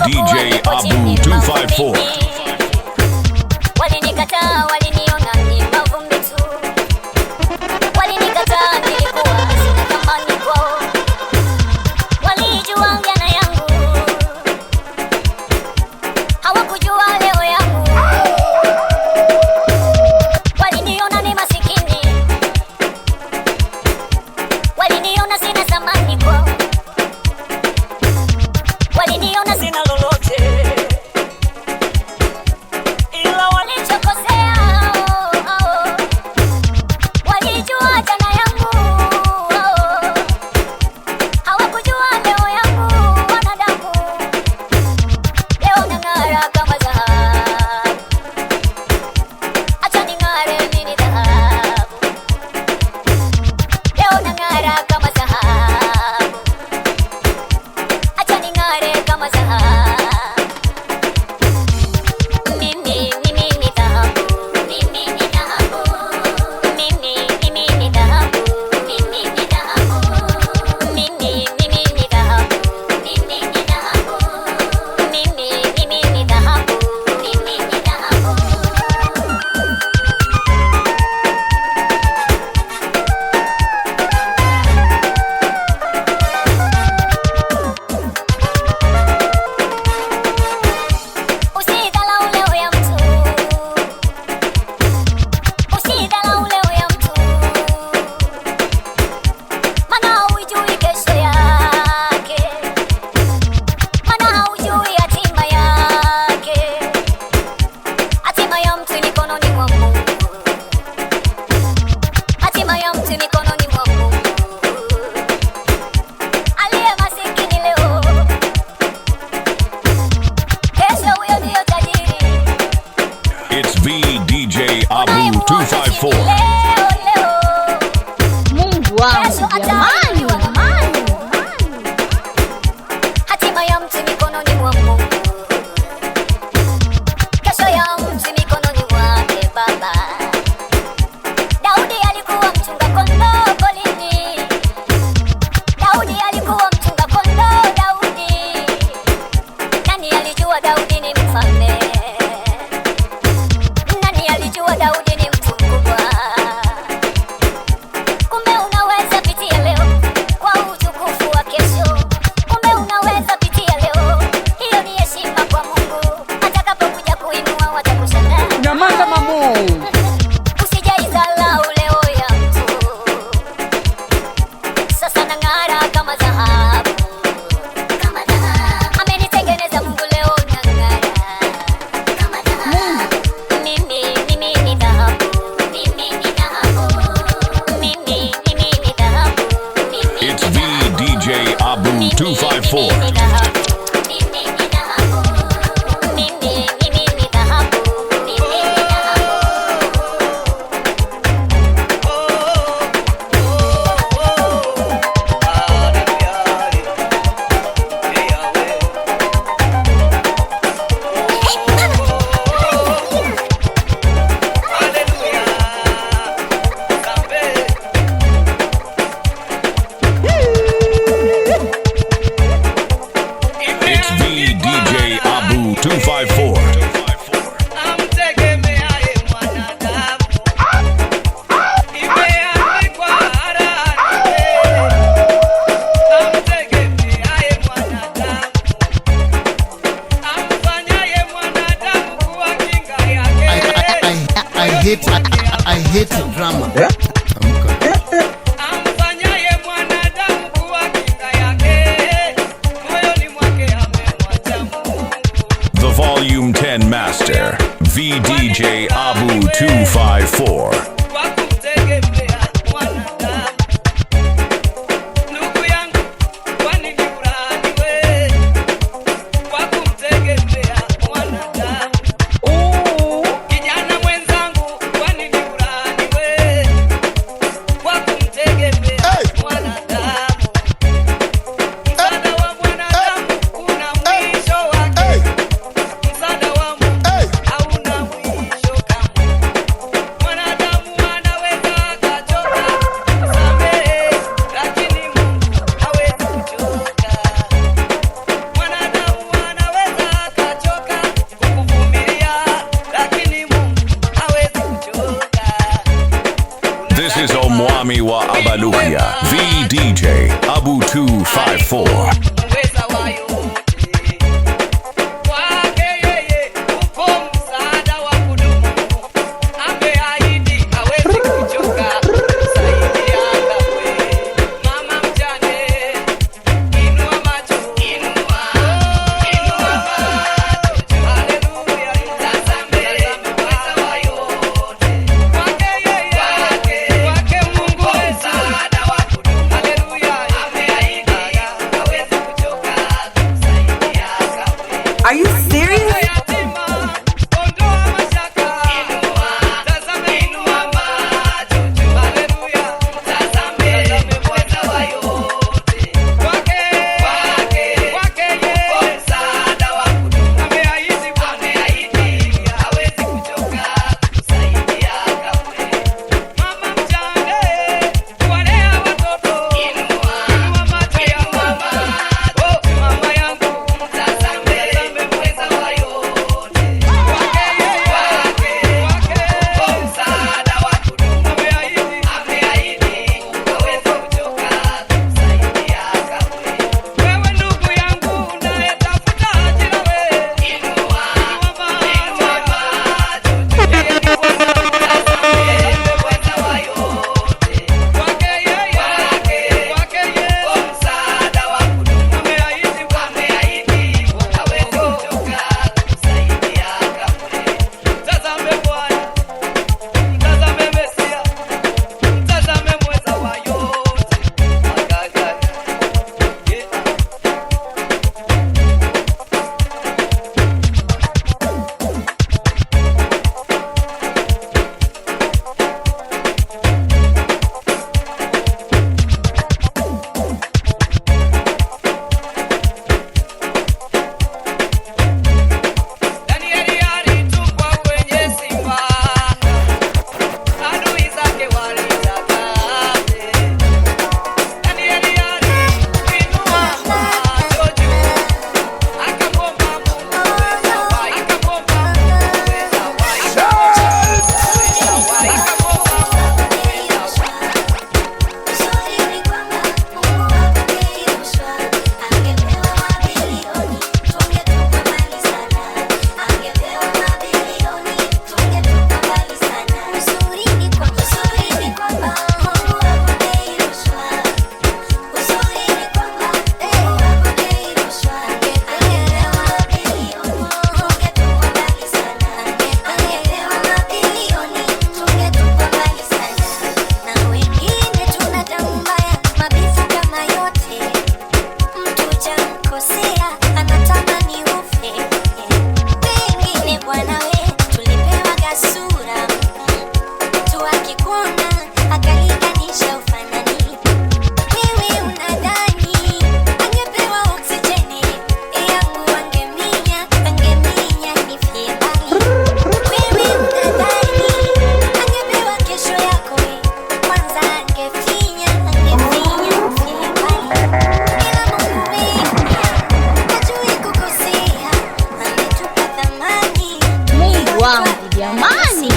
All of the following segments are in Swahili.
DJ Abu 254. Walinikataa, waliniona ni mavumbi tu. Walinikataa, nilikuwa sina thamani kwao. Walijua jana yangu, hawakujua leo yangu. Waliniona ni masikini, waliniona sina thamani kwao. Waliniona sina lolote, ila walichokosea walijua jana yangu, hawakujua leo yangu. Wanadamu leo nang'ara kama dhahabu, acha ning'are mimi dhahabu. Leo nang'ara kama dhahabu, acha ning'are kama dhahabu. It's VDJ Abu 254. Mungu wangu jamani, hatima ya mtu mikononi mwa Mungu, kesho ya mtu mikononi mwake Baba. Daudi alikuwa mchunga kondoo polini. Daudi alikuwa mchunga kondoo. Daudi, nani alijua Daudi ni mfalme? Nani alijua Daudi ni mtu mkubwa? Kumbe unaweza pitia leo kwa utukufu wa kesho. Kumbe unaweza pitia leo, hiyo ni heshima kwa Mungu. Atakapokuja kuinua watakushangaa. nyamaza mamu. Usijaizalau leo ya mtu, sasa nang'ara kama dhahabu. Amenitengeneza Mungu, leo nang'ara kama dhahabu. Mimi ni dhahabu, mimi ni dhahabu, mimi ni dhahabu. It's VDJ Abu 254. It's VDJ Abu 254. I hate drama. Amfanyaye mwanadamu kuwa kinga yake, moyoni mwake amemwacha Mungu. The Volume 10 Master, VDJ Abu 254. Kwa kumtegemea mwanadamu. Ndugu yangu, kwa nini ulaaniwe? Kwa kumtegemea mwanadamu. Kijana mwenzangu, kwa nini ulaaniwe? Kwa kumtegemea mwanadamu. Msaada wa mwanadamu una mwisho wake. Msaada wa Mungu hauna mwisho kamwe. Mwanadamu 254. Uweza wa yote. Kwake yeye upo msaada wa kudumu. Ameahidi hawezi kuchoka kusaidia kamwe. Mama mjane, inua macho, inua macho. Haleluya, tazame uweza wa yote. Kwake yeye, kwake Mungu msaada wa kudumu. Haleluya, ameahidi hawezi kuchoka kusaidia kamwe. Are you serious? Yatima, ondoa mashaka. Tazame, inua macho juu. Haleluya, tazame uweza wa yote. Kwake yeye msaada wa kudumu. Ameahidi hawezi kuchoka kusaidia kamwe. Mama mjane, kuwalea watoto. Inua macho yako. Oh, mama yangu, tazame uweza wa yote. Kwake msaada wa kudumu. Ameahidi hawezi kuchoka kusaidia kamwe. Wewe ndugu yangu unayetafuta ajira, wewe inua macho. Yeye ni Bwana, uweza wa yote. Kwake yeye msaada wa kudumu. Ameahidi hawezi kuchoka kusaidia kamwe. Tazame Bwana, mtazame Mesia, mtazame mweza wa yote. Danieli alitupwa kwenye simba, adui zake walitakaze. Danieli aliinua macho juu, akamwomba Mungu uweza wa yote. Mungu wangu jamani.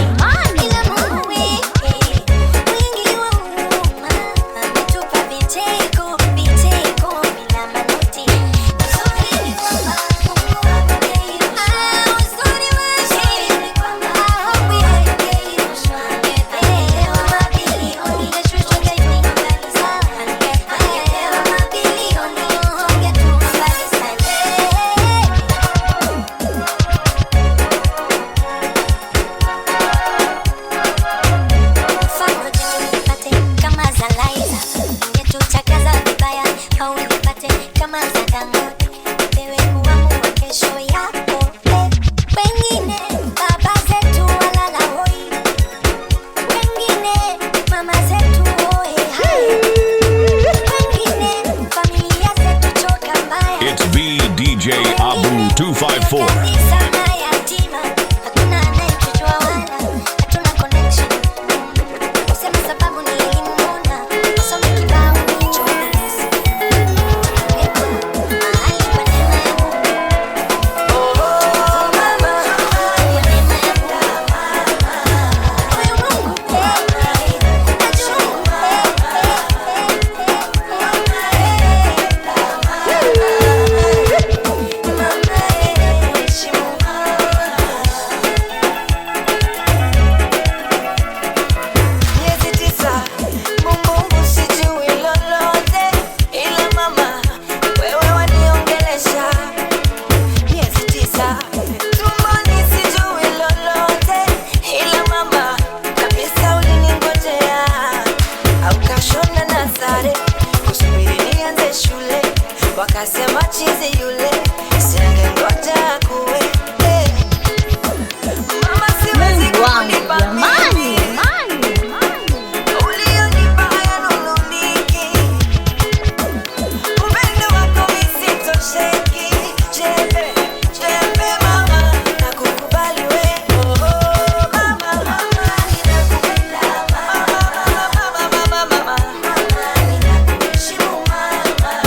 It's VDJ Abu 254. wakasema chizi yule singengoja kuwe mama siwezi Mungu wangu kunipa jamani, mimi jamani. ulionipa hayanunuliki upendo wako isitosheki jembe jembe mama nakukubali we mama ninakupenda mama ninakuheshimu mama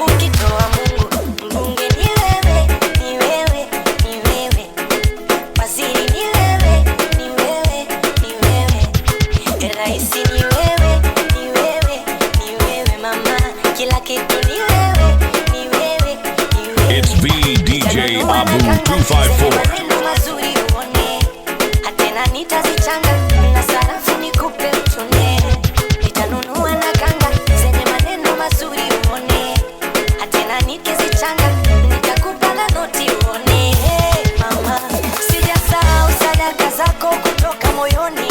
ukitoa Mungu mbunge ni wewe, ni wewe, ni wewe, waziri ni wewe, ni wewe, ni wewe, raisi ni wewe, ni wewe, ni wewe mama, kila kitu ni wewe, ni wewe, ni wewe. It's VDJ Abu 254. Maneno mazuri uone, hatena nitazichanga na sarafu nikupe utune, nitanunua na kanga zenye maneno mazuri uone, hatena nikizichanga nitakupa na noti uone. Hey, mama, sijasahau sadaka zako kutoka moyoni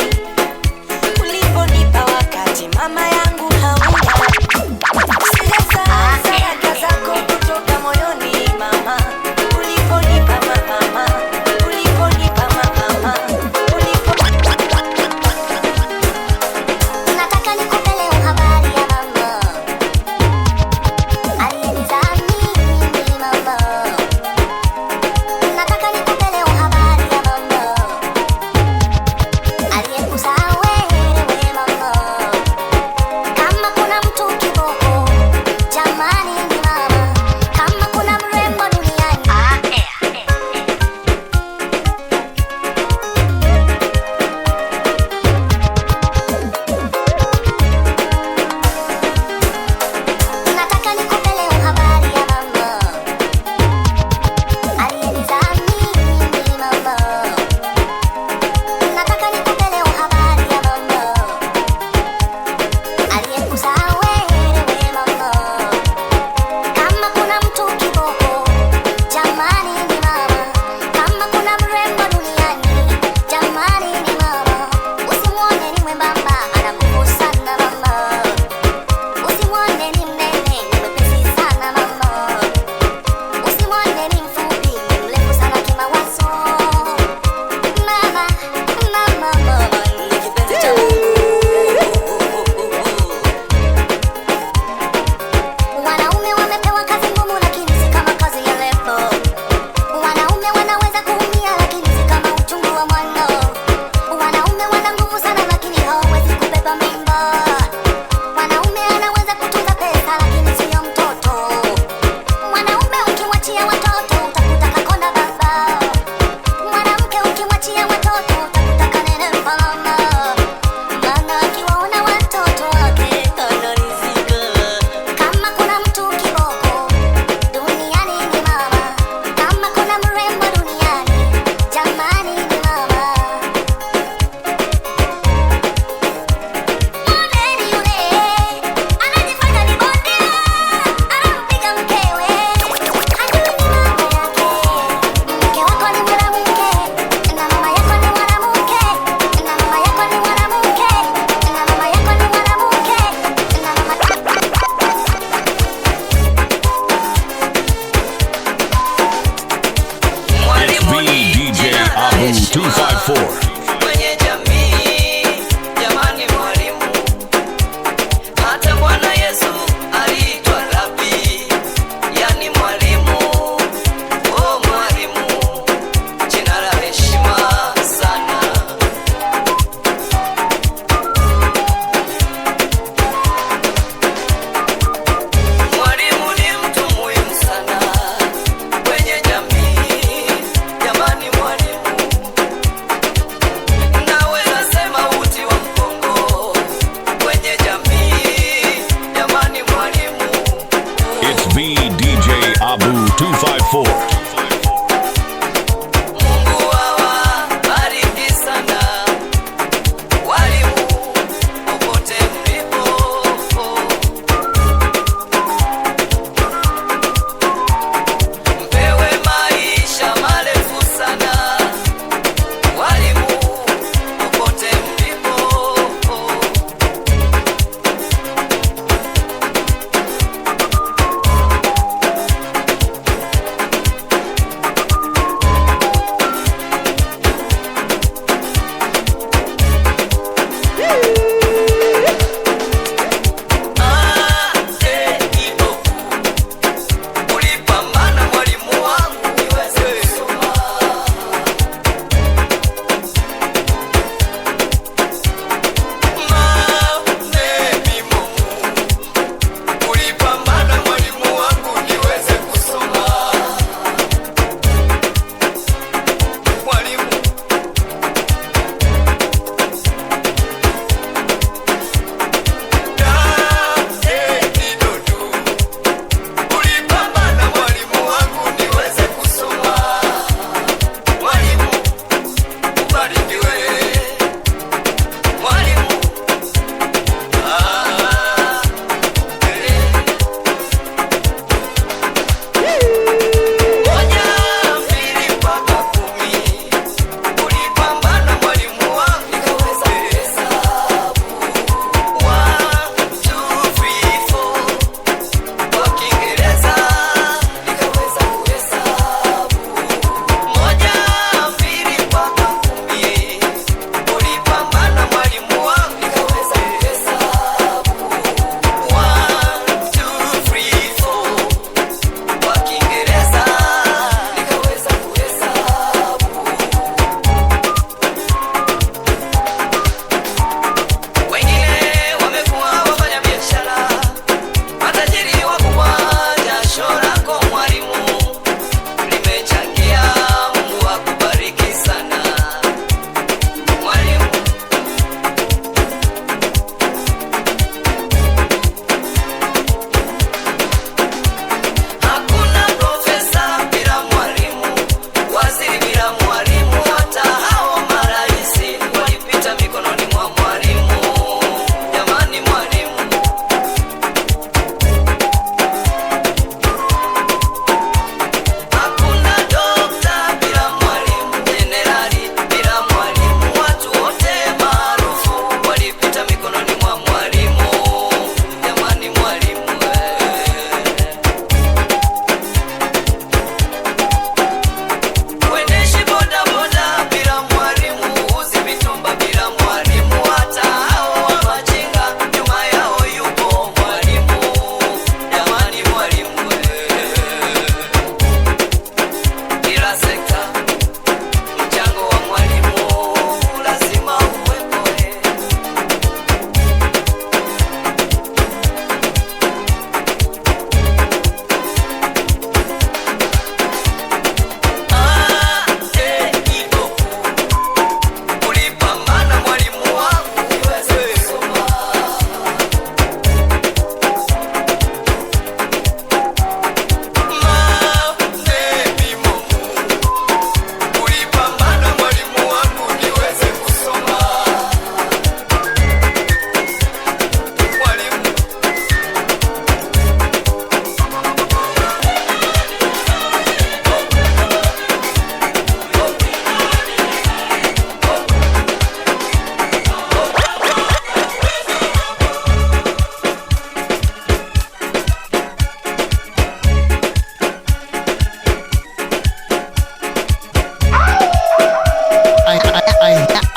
uliponipa wakati mama yangu hauna. Sijasahau sadaka zako kutoka moyoni mama uliponipa mama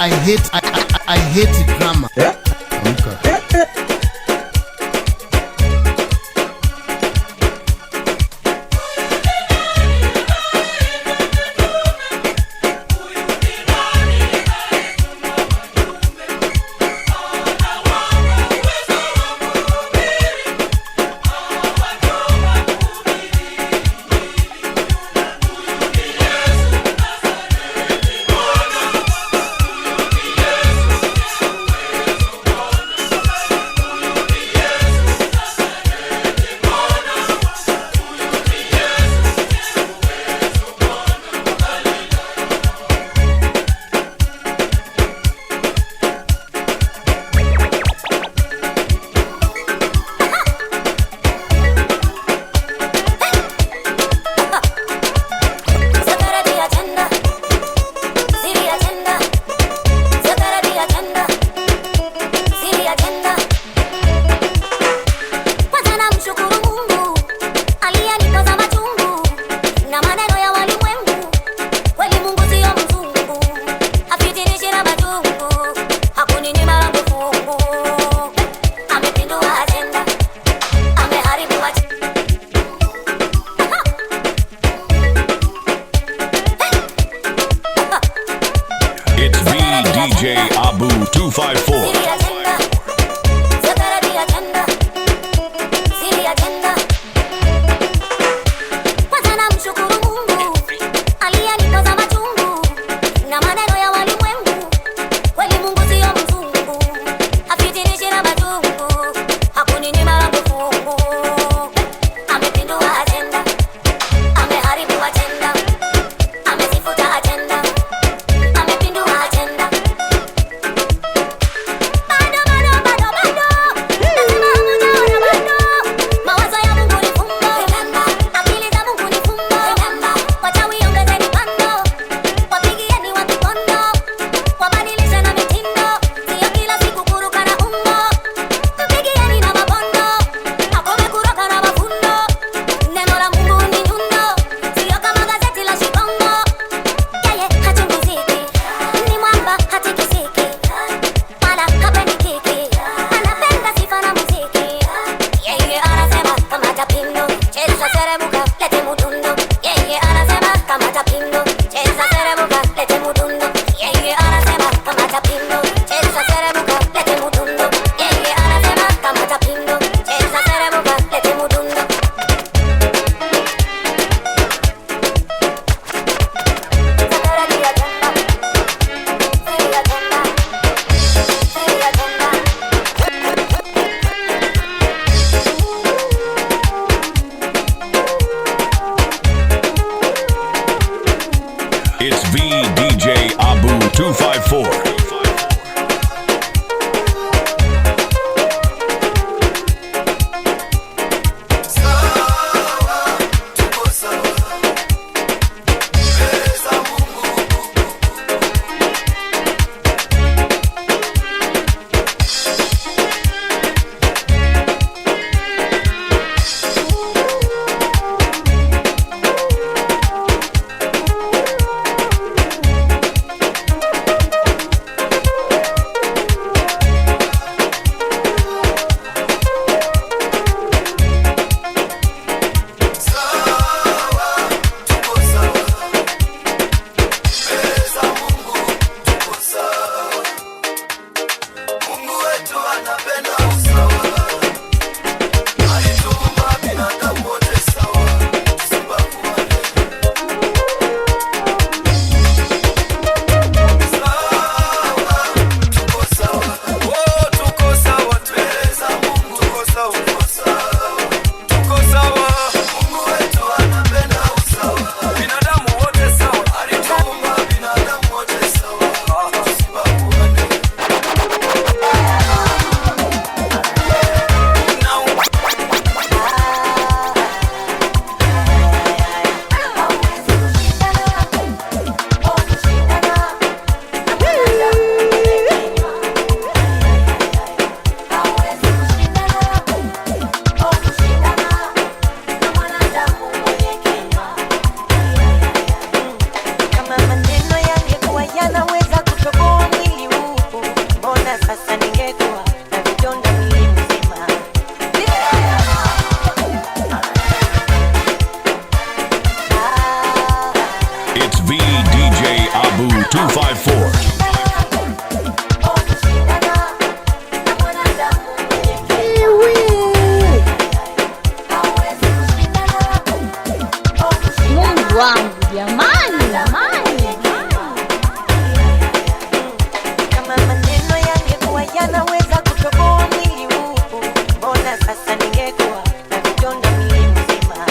I hate drama. Amka. wangu jamani, Kama maneno yangekuwa yanaweza kutoboa mwili huu, mbona sasa ningekuwa na vidonda mwili mzima.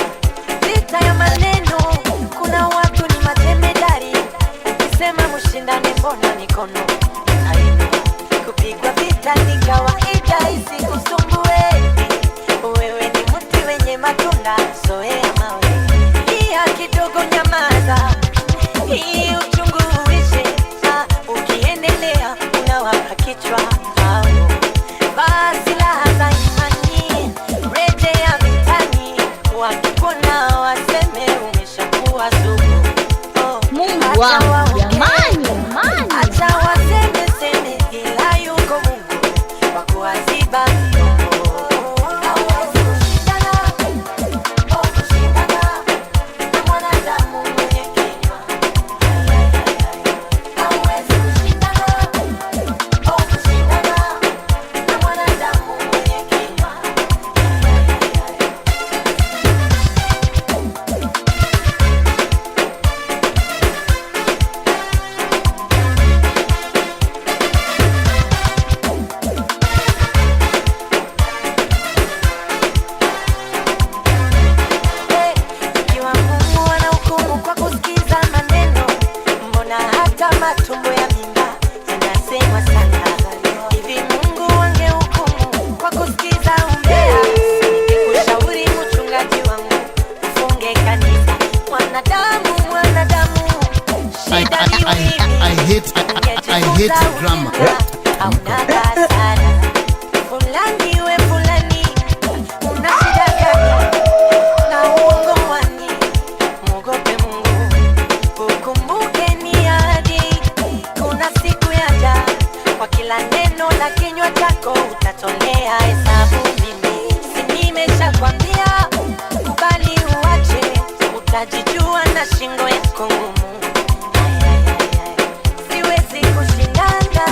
Vita ya maneno, kuna watu ni matemedari, ukisema mshindane mbona mikono hainua. Kupigwa vita ni kawaida, isikusumbue. Wewe ni mti wenye matunda, zoea mawe. Lia kidogo, nyamaza, hii uchungu uishe. Ukiendelea unawaka kichwa. Basi silaha za imani, rejea vitani. Wakikuona waseme umeshakuwa sugu. Mungu wangu jamani, Acha waseme seme, ila yuko Mungu wa kuwaziba midomo. Hauwezi kushindana na mwanadamu mwenye kinywa. Hauwezi kushindana na mwanadamu mwenye kinywa. Ikiwa Mungu anahukumu kwa kusikiza maneno, mbona hata matumbo ya mimba yanasemwa sana? Hivi Mungu angehukumu kwa kusikiza umbea, ningekushauri mchungaji wangu ufunge kanisa. Mwanadamu, shida ni wewe. I hate drama. Hauna hasara. Fulani we fulani, una shida gani? Na uongo wani, mwogope Mungu. Ukumbuke ni ahadi, kuna siku yaja, kwa kila neno la kinywa chako utatolea hesabu. Mimi si nimeshakwambia, kubali uache, utajijua na shingo yako ngumu. Siwezi kushindana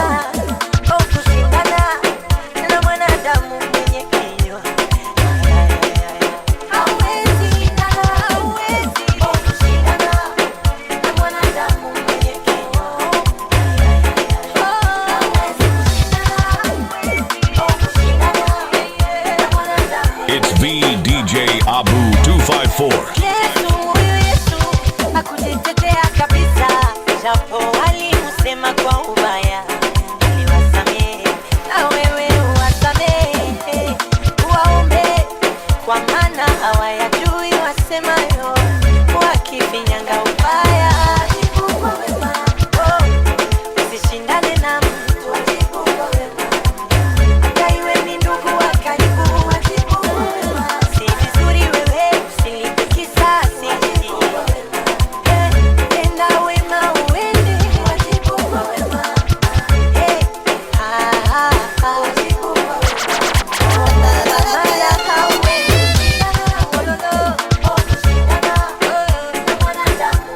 na mwanadamu mwenye kinywa. Hauwezi kushindana na mwanadamu mwenye kinywa. Hauwezi kushindana na mwanadamu. It's VDJ Abu 254. Yesu hakujitetea kabisa, japo walimusema kwa ubaya. Aliwasamehe na wewe uwasamehe, uwaombe, kwa maana hawayajui wasemayo, wakifinyanga ubaya. Usishindane na mtu, hata iwe ni ndugu wa karibu. Si vizuri wewe usilipe kisasi. Tenda wema uende. Mwanadamu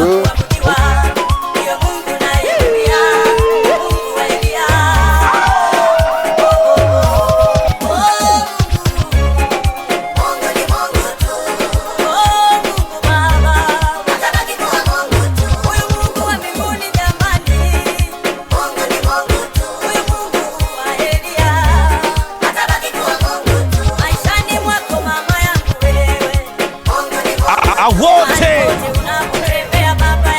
kuabudiwa. Ndiyo Mungu naye Elia, Mungu wa Elia. Mungu ni Mungu tu. Mungu Baba, atabaki kuwa Mungu tu. Huyu Mungu wa mbinguni jamani, Mungu ni Mungu tu. Huyu Mungu wa Elia, atabaki kuwa Mungu tu. Maishani mwako mama yangu wewe, Mungu ni Mungu. Wote unapotembea baba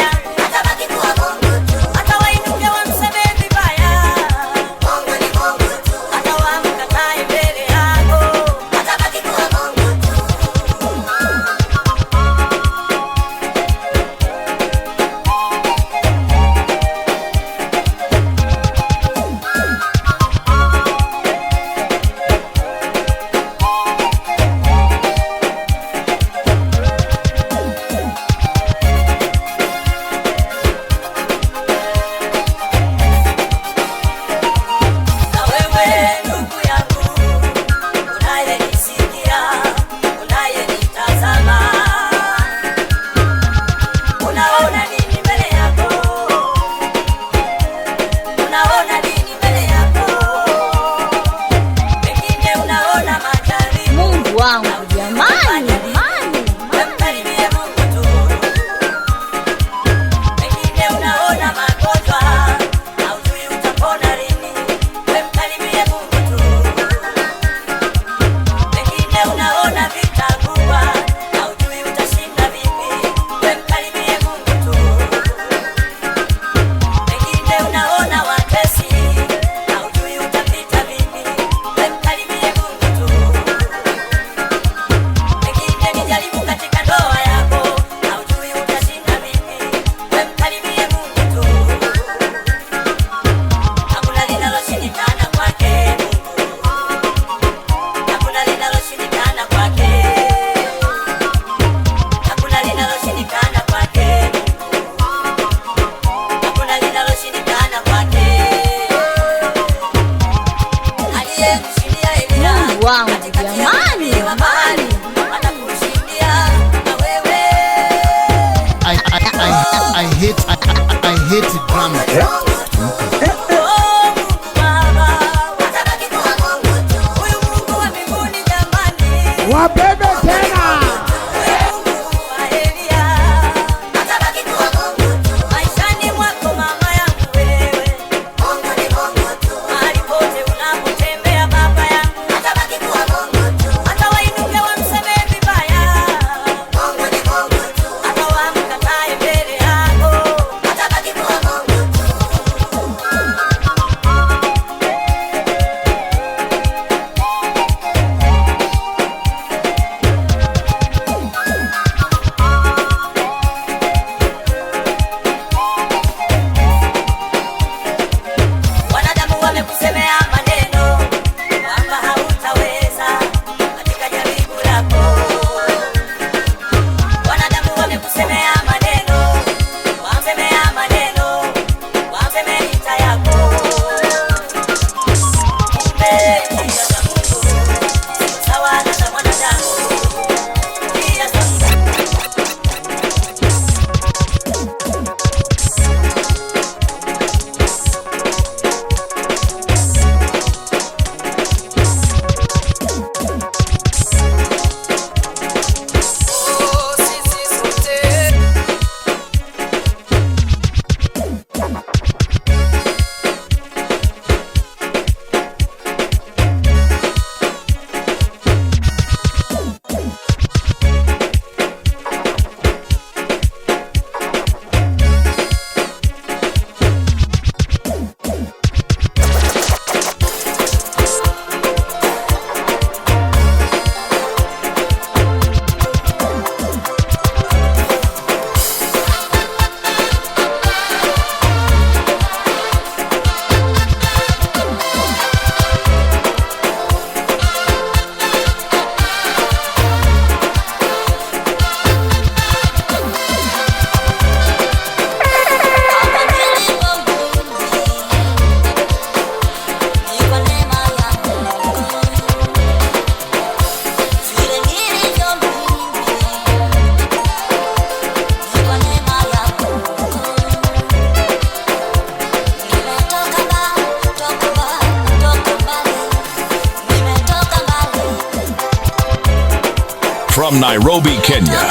From Nairobi, Kenya.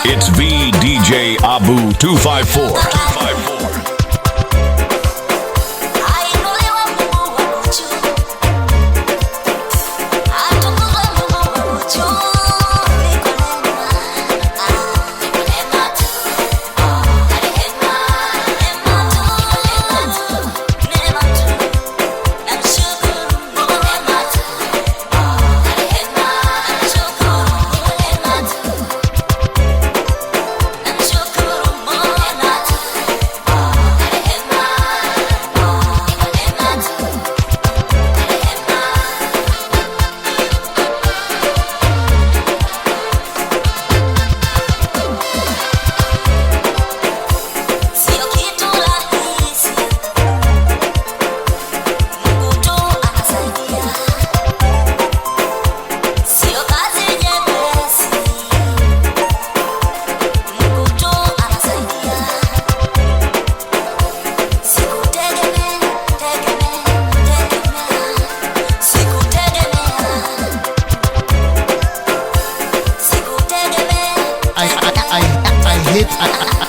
It's VDJ Abu 254.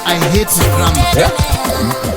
I hate drama.